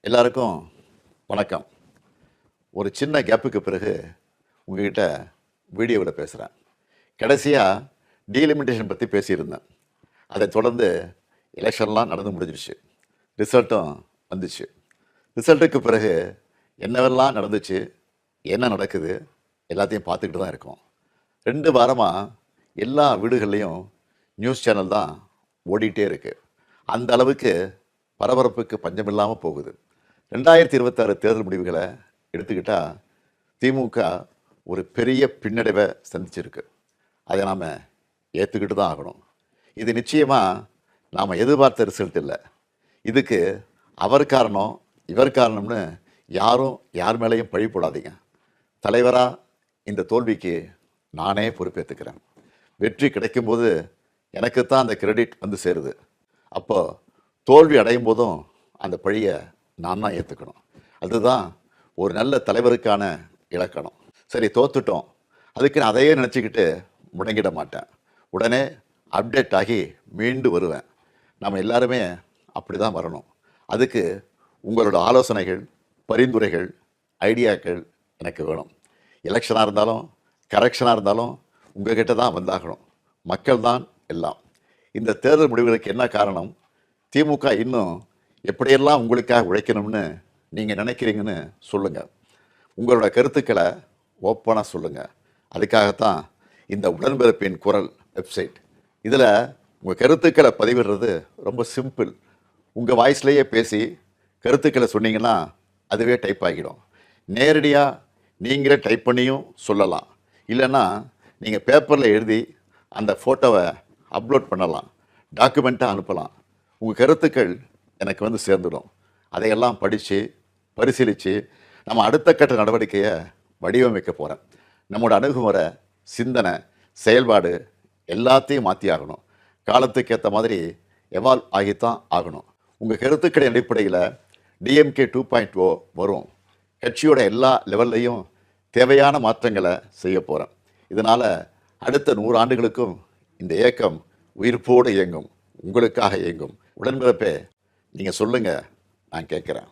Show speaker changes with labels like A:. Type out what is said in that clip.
A: எல்லாருக்கும் வணக்கம். ஒரு சின்ன கேப்புக்கு பிறகு உங்ககிட்ட வீடியோவில் பேசுகிறேன். கடைசியாக டீலிமிட்டேஷன் பற்றி பேசியிருந்தேன். அதை தொடர்ந்து எலெக்ஷன்லாம் நடந்து முடிஞ்சிருச்சு. ரிசல்ட்டும் வந்துச்சு. ரிசல்ட்டுக்கு பிறகு என்னவெல்லாம் நடந்துச்சு, என்ன நடக்குது எல்லாத்தையும் பார்த்துக்கிட்டு தான் இருக்கோம். 2 வாரமாக எல்லா வீடுகள்லேயும் நியூஸ் சேனல் தான் ஓடிட்டே இருக்குது. அந்த அளவுக்கு பரபரப்புக்கு பஞ்சமில்லாமல் போகுது. 2026 தேர்தல் முடிவுகளை எடுத்துக்கிட்டால் திமுக ஒரு பெரிய பின்னடைவை சந்திச்சிருக்கு. அதை நாம் ஏற்றுக்கிட்டு தான் ஆகணும். இது நிச்சயமாக நாம் எதிர்பார்த்த ரிசல்ட் இல்லை. இதுக்கு அவர் காரணம் இவர் காரணம்னு யாரும் யார் மேலேயும் பழி போடாதீங்க. தலைவராக இந்த தோல்விக்கு நானே பொறுப்பேற்றுக்கிறேன். வெற்றி கிடைக்கும்போது எனக்குத்தான் அந்த கிரெடிட் வந்து சேருது. அப்போ தோல்வி அடையும் போதும் அந்த பழியை நான் தான் ஏற்றுக்கணும். அதுதான் ஒரு நல்ல தலைவருக்கான இலக்கணம். சரி, தோத்துட்டோம், அதுக்கு நான் அதையே நினச்சிக்கிட்டு முடங்கிட மாட்டேன். உடனே அப்டேட் ஆகி மீண்டு வருவேன். நம்ம எல்லாருமே அப்படி தான் வரணும். அதுக்கு உங்களோட ஆலோசனைகள், பரிந்துரைகள், ஐடியாக்கள் எனக்கு வேணும். எலெக்ஷனாக இருந்தாலும் கரெக்ஷனாக இருந்தாலும் உங்கள்கிட்ட தான் வந்தாகணும். மக்கள் தான் எல்லாம். இந்த தேர்தல் முடிவுகளுக்கு என்ன காரணம்? திமுக இன்னும் எப்படியெல்லாம் உங்களுக்காக உழைக்கணும்னு நீங்கள் நினைக்கிறீங்கன்னு சொல்லுங்கள். உங்களோட கருத்துக்களை ஓப்பனாக சொல்லுங்கள். அதுக்காகத்தான் இந்த உடன்பிறப்பின் குரல் வெப்சைட். இதில் உங்கள் கருத்துக்களை பதிவிடுறது ரொம்ப சிம்பிள். உங்கள் வாய்ஸ்லேயே பேசி கருத்துக்களை சொன்னீங்கன்னா அதுவே டைப் ஆகிடும். நேரடியாக நீங்களே டைப் பண்ணியும் சொல்லலாம். இல்லைன்னா நீங்கள் பேப்பரில் எழுதி அந்த ஃபோட்டோவை அப்லோட் பண்ணலாம், டாக்குமெண்ட்டாக அனுப்பலாம். உங்கள் கருத்துக்கள் எனக்கு வந்து சேர்ந்துடும். அதையெல்லாம் படித்து பரிசீலித்து நம்ம அடுத்த கட்ட நடவடிக்கையை வடிவமைக்க போகிறேன். நம்மளோட அணுகுமுறை, சிந்தனை, செயல்பாடு எல்லாத்தையும் மாற்றி ஆகணும். காலத்துக்கு ஏற்ற மாதிரி எவால்வ் ஆகித்தான் ஆகணும். உங்கள் கருத்துக்களின் அடிப்படையில் டிஎம்கே 2.0 வரும். கட்சியோட எல்லா லெவல்லையும் தேவையான மாற்றங்களை செய்ய போகிறேன். இதனால் அடுத்த 100 ஆண்டுகளுக்கும் இந்த இயக்கம் உயிர்ப்போடு இயங்கும், உங்களுக்காக இயங்கும். உடன்பிறப்பே, நீங்கள் சொல்லுங்கள், நான் கேட்குறேன்.